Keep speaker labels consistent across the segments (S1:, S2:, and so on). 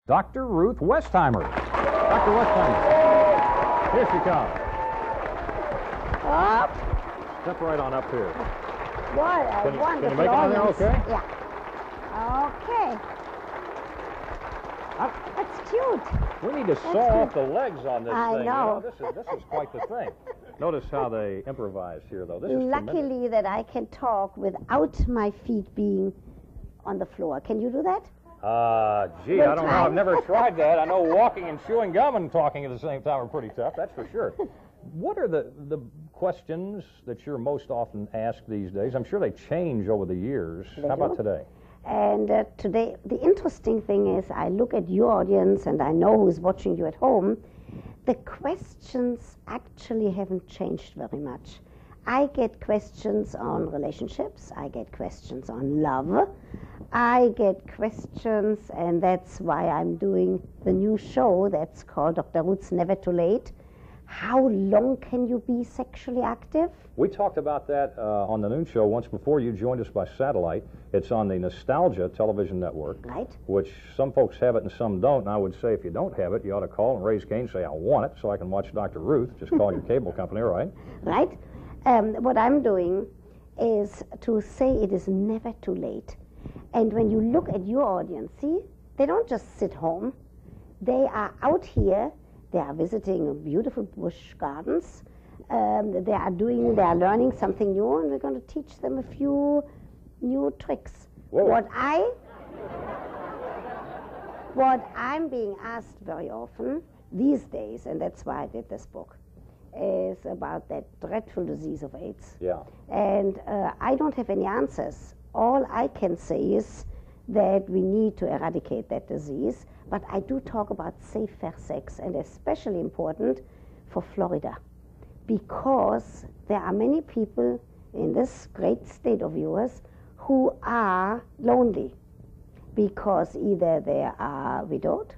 S1: Dr. Ruth Westheimer. Dr. Westheimer. Here she comes.
S2: Up.
S1: Step right on up here.
S2: What a
S1: Can
S2: wonderful
S1: you make it on there
S2: audience.
S1: okay?
S2: Yeah. Okay. That's cute.
S1: We need to saw off the legs on this
S2: I
S1: thing.
S2: know.
S1: You know, this is quite the thing. Notice how they improvise here, though. This is tremendous.
S2: Luckily that I can talk without my feet being on the floor. Can you do that?
S1: Gee, I don't know. I've never tried that. I know walking and chewing gum and talking at the same time are pretty tough, that's for sure. What are the questions that you're most often asked these days? I'm sure they change over the years. How about today?
S2: And today, the interesting thing is I look at your audience and I know who's watching you at home. The questions actually haven't changed very much. I get questions on relationships. I get questions on love. I get questions, and that's why I'm doing the new show that's called Dr. Ruth's Never Too Late. How long can you be sexually active?
S1: We talked about that on the noon show once before. You joined us by satellite. It's on the Nostalgia television network,
S2: Right.
S1: which some folks have it and some don't. And I would say if you don't have it, you ought to call and raise Cain and say, I want it, so I can watch Dr. Ruth. Just call your cable company, right?
S2: Right. What I'm doing is to say it is never too late. And when you look at your audience, see, they don't just sit home. They are out here. They are visiting beautiful bush gardens. They are learning something new, and we're going to teach them a few new tricks.
S1: Whoa.
S2: What I'm being asked very often these days, and that's why I did this book, is about that dreadful disease of AIDS.
S1: Yeah.
S2: And I don't have any answers. All I can say is that we need to eradicate that disease, but I do talk about safer sex, and especially important for Florida, because there are many people in this great state of yours who are lonely because either they are widowed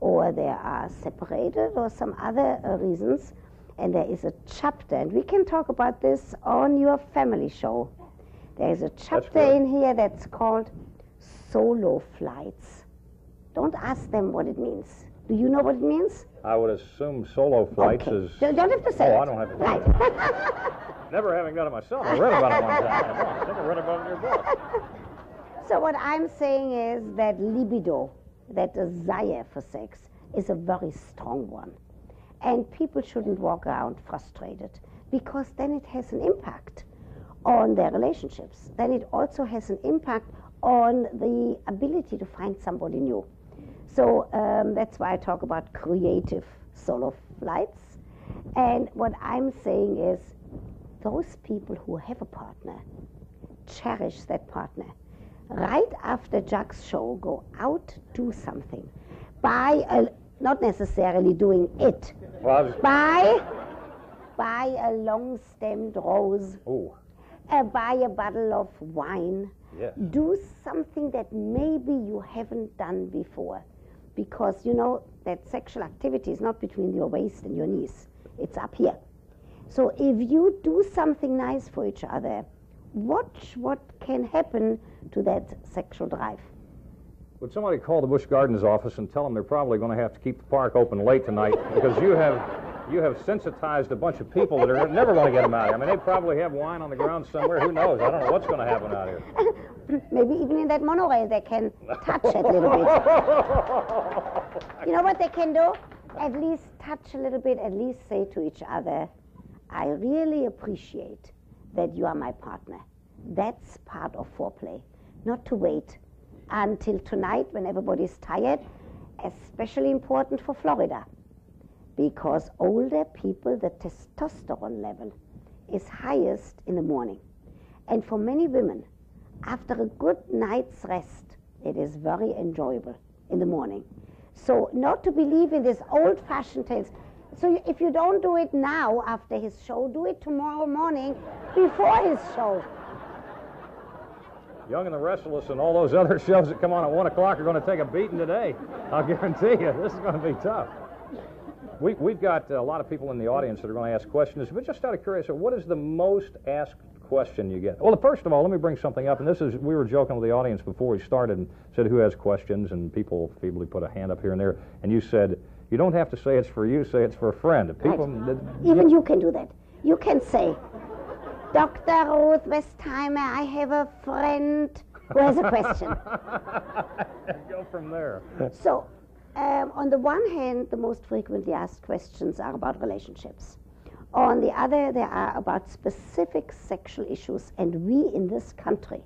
S2: or they are separated or some other reasons. And there is a chapter, and we can talk about this on your family show. There is a chapter in here that's called Solo Flights. Don't ask them what it means. Do you know what it means?
S1: I would assume solo flights is...
S2: You don't have to say it.
S1: I don't have to say
S2: Right.
S1: it. Never having done it myself. I read about it one time. I think I read about it in your book.
S2: So what I'm saying is that libido, that desire for sex, is a very strong one. And people shouldn't walk around frustrated, because then it has an impact on their relationships. Then it also has an impact on the ability to find somebody new. So that's why I talk about creative solo flights. And what I'm saying is those people who have a partner, cherish that partner. Right after Jack's show, go out, do something. Not necessarily doing it.
S1: Well,
S2: Buy a long-stemmed rose.
S1: Ooh.
S2: Buy a bottle of wine.
S1: Yes.
S2: Do something that maybe you haven't done before. Because you know that sexual activity is not between your waist and your knees. It's up here. So if you do something nice for each other, watch what can happen to that sexual drive.
S1: Would somebody call the Busch Gardens office and tell them they're probably going to have to keep the park open late tonight, because you have sensitized a bunch of people that are never going to get them out here. I mean, they probably have wine on the ground somewhere. Who knows? I don't know what's going to happen out here.
S2: Maybe even in that monorail they can touch it a little bit. You know what they can do? At least touch a little bit, at least say to each other, I really appreciate that you are my partner. That's part of foreplay. Not to wait until tonight when everybody's tired, especially important for Florida, because older people, the testosterone level is highest in the morning. And for many women, after a good night's rest, it is very enjoyable in the morning. So not to believe in this old-fashioned tales. So if you don't do it now after his show, do it tomorrow morning before his show.
S1: Young and the Restless and all those other shows that come on at 1 o'clock are going to take a beating today. I'll guarantee you, this is going to be tough. We've got a lot of people in the audience that are going to ask questions, but just out of curiosity, what is the most asked question you get? Well, first of all, let me bring something up, and this is, we were joking with the audience before we started and said who has questions, and people feebly put a hand up here and there, and you said, you don't have to say it's for you, say it's for a friend. People,
S2: right. Even you can do that. You can say, Dr. Ruth Westheimer, I have a friend who has a question.
S1: Go from there.
S2: So, on the one hand, the most frequently asked questions are about relationships. On the other, they are about specific sexual issues, and we in this country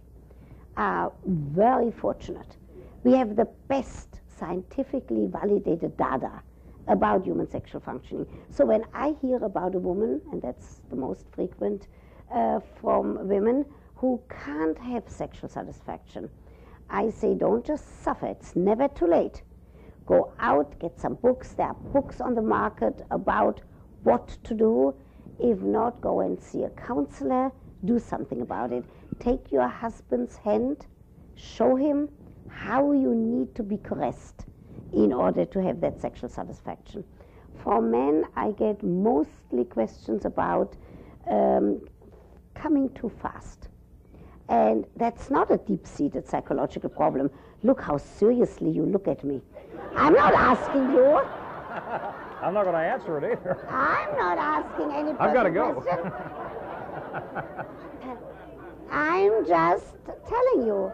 S2: are very fortunate. We have the best scientifically validated data about human sexual functioning. So when I hear about a woman, and that's the most frequent from women who can't have sexual satisfaction, I say, don't just suffer. It's never too late. Go out, get some books. There are books on the market about what to do. If not, go and see a counselor. Do something about it. Take your husband's hand. Show him how you need to be caressed in order to have that sexual satisfaction. For men, I get mostly questions about coming too fast. And that's not a deep-seated psychological problem. Look how seriously you look at me. I'm not asking you.
S1: I'm not going to answer it either.
S2: I'm not asking any
S1: I've got to go.
S2: I'm just telling you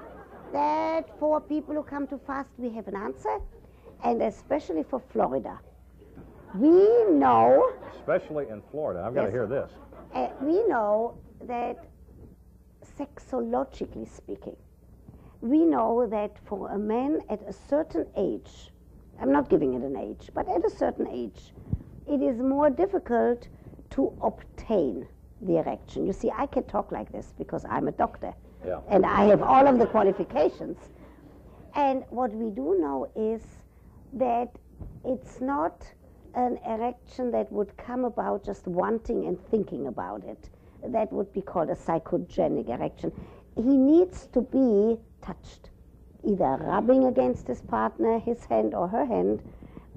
S2: that for people who come too fast, we have an answer, and especially for Florida. We know...
S1: Especially in Florida. I've got to hear this.
S2: We know that, sexologically speaking, we know that for a man at a certain age, I'm not giving it an age, but at a certain age, it is more difficult to obtain the erection. You see, I can talk like this because I'm a doctor, and I have all of the qualifications. And what we do know is that it's not an erection that would come about just wanting and thinking about it. That would be called a psychogenic erection. He needs to be touched, either rubbing against his partner, his hand or her hand,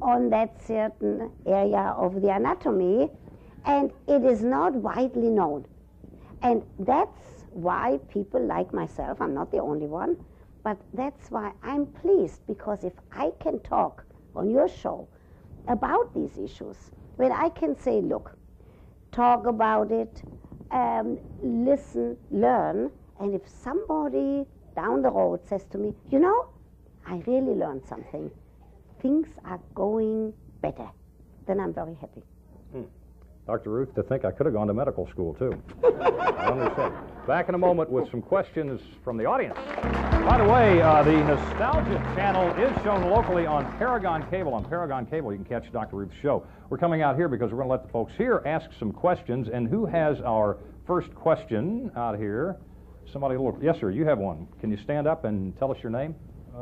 S2: on that certain area of the anatomy, and it is not widely known. And that's why people like myself, I'm not the only one, but that's why I'm pleased, because if I can talk on your show about these issues, when I can say, look, talk about it, listen, learn, and if somebody down the road says to me, you know, I really learned something, things are going better, then I'm very happy.
S1: Dr. Ruth, to think I could have gone to medical school, too. I understand. Back in a moment with some questions from the audience. By the way, the Nostalgia channel is shown locally on Paragon Cable. On Paragon Cable, you can catch Dr. Ruth's show. We're coming out here because we're going to let the folks here ask some questions. And who has our first question out here? Somebody, yes, sir, you have one. Can you stand up and tell us your name?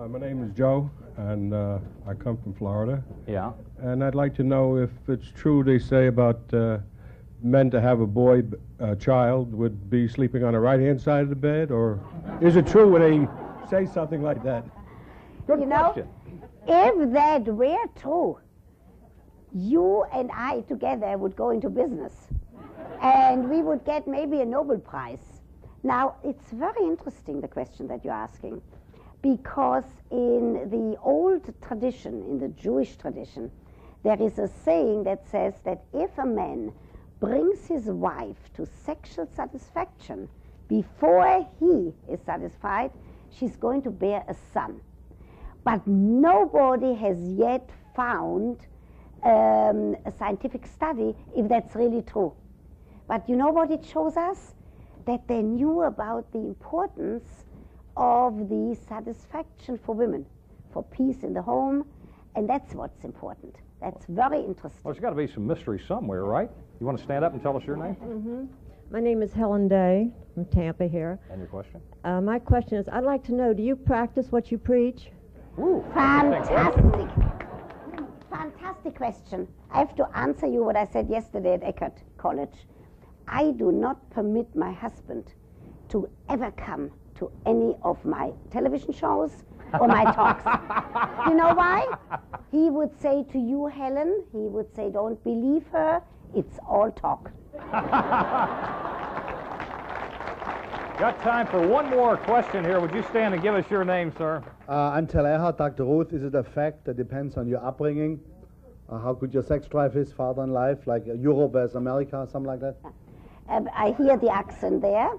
S3: My name is Joe, and I come from Florida.
S1: Yeah.
S3: And I'd like to know if it's true they say about men to have a boy child would be sleeping on the right-hand side of the bed, or is it true when they say something like that?
S1: Good question.
S2: If that were true, you and I together would go into business, and we would get maybe a Nobel Prize. Now, it's very interesting, the question that you're asking, because in the old tradition, in the Jewish tradition, there is a saying that says that if a man brings his wife to sexual satisfaction before he is satisfied, she's going to bear a son. But nobody has yet found a scientific study if that's really true. But you know what it shows us? That they knew about the importance of the satisfaction for women, for peace in the home, and that's what's important. That's very interesting.
S1: Well, there's got to be some mystery somewhere, right? You want to stand up and tell us your name?
S4: Mm-hmm. My name is Helen Day from Tampa here.
S1: And your question?
S4: My question is, I'd like to know, do you practice what you preach?
S1: Ooh,
S2: fantastic. Fantastic question. I have to answer you what I said yesterday at Eckerd College. I do not permit my husband to ever come to any of my television shows or my talks. You know why? He would say to you, Helen, he would say, don't believe her, it's all talk.
S1: Got time for one more question here. Would you stand and give us your name, sir?
S5: I'm Tel Erhard, Dr. Ruth. Is it a fact that depends on your upbringing? How good your sex drive is, father in life, like Europe versus America, something like that?
S2: I hear the accent there.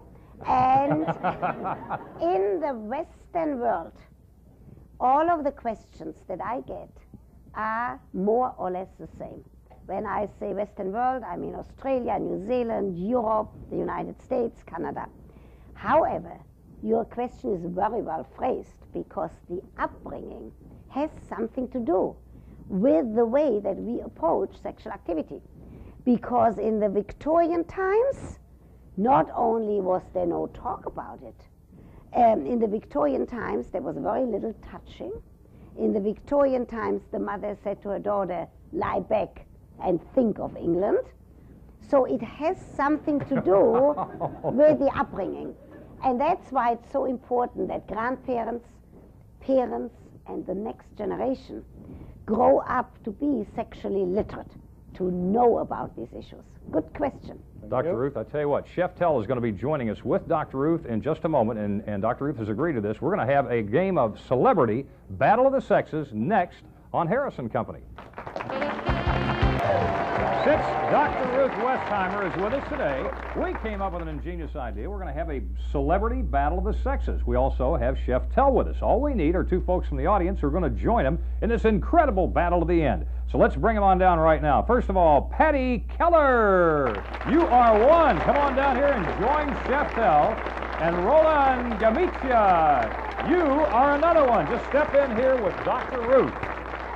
S2: And in the Western world, all of the questions that I get are more or less the same. When I say Western world, I mean Australia, New Zealand, Europe, the United States, Canada. However, your question is very well phrased because the upbringing has something to do with the way that we approach sexual activity. Because in the Victorian times, not only was there no talk about it, in the Victorian times there was very little touching. In the Victorian times, the mother said to her daughter, lie back and think of England. So it has something to do with the upbringing. And that's why it's so important that grandparents, parents, and the next generation grow up to be sexually literate, to know about these issues. Good question.
S1: Dr. Ruth, I tell you what, Chef Tell is going to be joining us with Dr. Ruth in just a moment, and Dr. Ruth has agreed to this. We're going to have a game of Celebrity Battle of the Sexes next on Harrison Company. Since Dr. Ruth Westheimer is with us today, we came up with an ingenious idea. We're going to have a Celebrity Battle of the Sexes. We also have Chef Tell with us. All we need are two folks from the audience who are going to join him in this incredible battle to the end. So let's bring them on down right now. First of all, Patty Keller. You are one. Come on down here and join Chef Tell. And Roland Gamicia, you are another one. Just step in here with Dr. Ruth.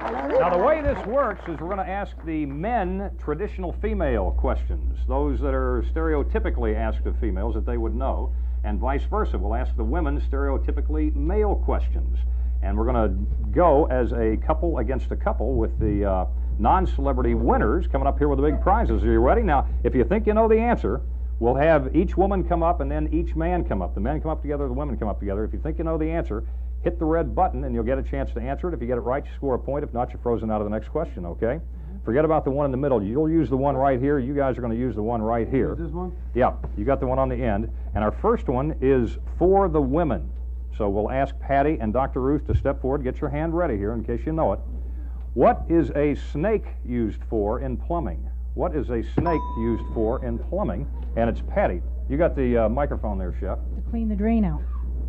S1: Now, the way this works is we're going to ask the men traditional female questions, those that are stereotypically asked of females that they would know, and vice versa. We'll ask the women stereotypically male questions. And we're going to go as a couple against a couple with the non-celebrity winners coming up here with the big prizes. Are you ready? Now, if you think you know the answer, we'll have each woman come up and then each man come up. The men come up together, the women come up together. If you think you know the answer, hit the red button and you'll get a chance to answer it. If you get it right, you score a point. If not, you're frozen out of the next question, okay? Forget about the one in the middle. You'll use the one right here. You guys are going to use the one right here.
S5: Is this one?
S1: Yeah, you got the one on the end. And our first one is for the women. So we'll ask Patty and Dr. Ruth to step forward. Get your hand ready here in case you know it. What is a snake used for in plumbing? What is a snake used for in plumbing? And it's Patty. You got the microphone there, Chef.
S6: To clean the drain out.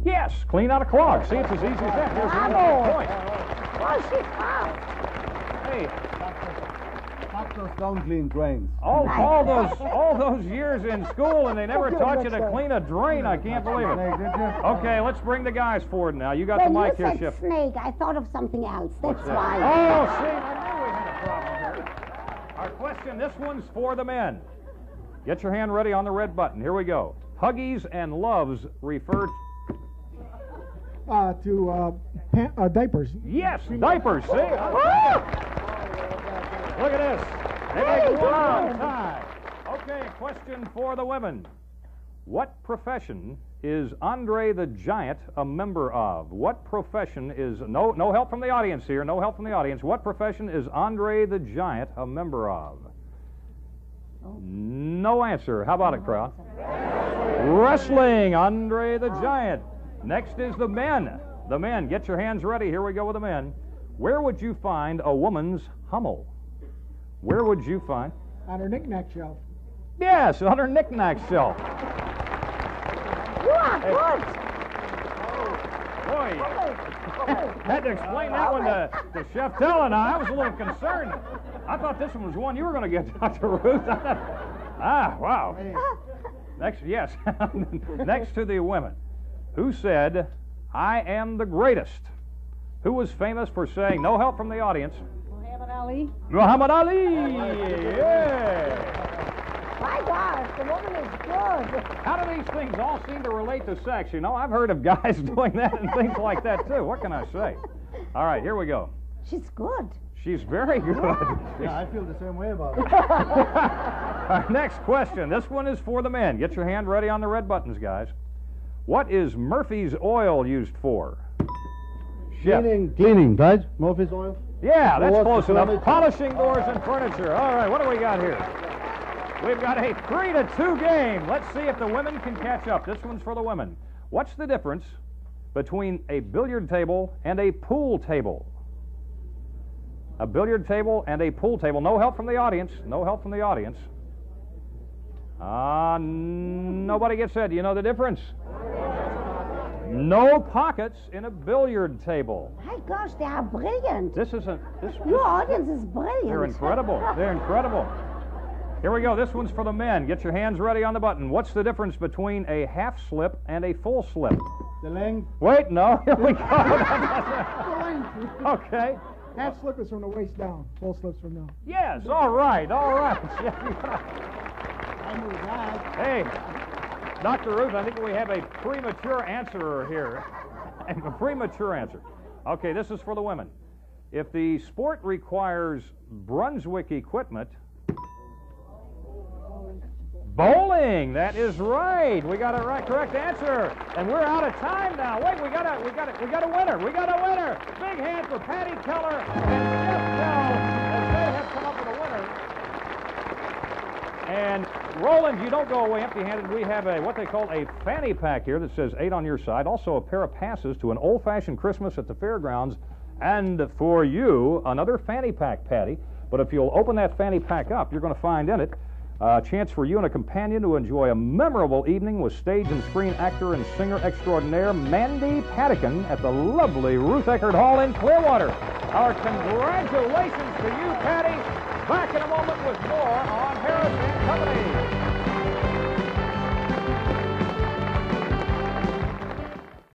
S1: Yes, clean out a clog. See, it's as easy as that. Here's another point.
S2: Oh, she's found.
S1: Hey,
S5: Doctors don't clean drains.
S1: all those years in school, and they never taught you to clean a drain. I can't believe it. Okay, let's bring the guys forward now. You got the mic here,
S2: Chef.
S1: Chef.
S2: Snake, I thought of something else. That's why.
S1: Oh, see, I knew we had a problem here. Our question, this one's for the men. Get your hand ready on the red button. Here we go. Huggies and Loves refer
S7: to diapers.
S1: Yes, diapers. See? Look at this. They make one time. Okay, question for the women. What profession is Andre the Giant a member of? What profession is... No help from the audience here. No help from the audience. What profession is Andre the Giant a member of? No answer. How about it, crowd? Wrestling, Andre the Giant. Next is the men. The men, get your hands ready. Here we go with the men. Where would you find a woman's Hummel? Where would you find?
S7: On her knick-knack shelf.
S1: Yes, on her knick-knack shelf.
S2: You are good.
S1: Boy, had to explain that one to Chef Tell and I was a little concerned. I thought this one was one you were going to get, Dr. Ruth. Wow. Next, yes. Next to the women. Who said, I am the greatest? Who was famous for saying, no help from the audience?
S6: Muhammad Ali.
S1: Muhammad Ali! Yeah!
S2: My gosh, the woman is good.
S1: How do these things all seem to relate to sex? You know, I've heard of guys doing that and things like that, too. What can I say? All right, here we go.
S2: She's good.
S1: She's very good.
S5: Yeah, I feel the same way about it.
S1: Our next question. This one is for the men. Get your hand ready on the red buttons, guys. What is Murphy's oil used for? Chef.
S5: Cleaning, right? Murphy's oil?
S1: Yeah, that's
S5: Doors,
S1: close enough.
S5: furniture.
S1: Polishing doors and furniture. All right, what do we got here? We've got a 3-2 game. Let's see if the women can catch up. This one's for the women. What's the difference between a billiard table and a pool table? A billiard table and a pool table. No help from the audience. No help from the audience. Nobody gets that. Do you know the difference? No pockets in a billiard table.
S2: My gosh, they are brilliant.
S1: This isn't.
S2: Your audience is brilliant.
S1: They're incredible. They're incredible. Here we go. This one's for the men. Get your hands ready on the button. What's the difference between a half slip and a full slip?
S5: The length.
S1: Wait, no. Here we go.
S7: The length.
S1: Okay.
S7: Half slip is from the waist down. Full slip's from down.
S1: Yes. All right. All right.
S7: I knew that.
S1: Hey, Dr. Ruth, I think we have a premature answerer here. A premature answer. Okay, this is for the women. If the sport requires Brunswick equipment, bowling. That is right. We got a correct answer, and we're out of time now. Wait, we got a winner. We got a winner. Big hand for Patty Keller and Jeff Bell as they have come up with a winner. And Roland, you don't go away empty-handed. We have what they call a fanny pack here that says 8 on your side. Also a pair of passes to an old-fashioned Christmas at the fairgrounds. And for you, another fanny pack, Patty. But if you'll open that fanny pack up, you're going to find in it a chance for you and a companion to enjoy a memorable evening with stage and screen actor and singer extraordinaire Mandy Patinkin at the lovely Ruth Eckerd Hall in Clearwater. Our congratulations to you, Patty. Back in a moment with more on Harris and Company.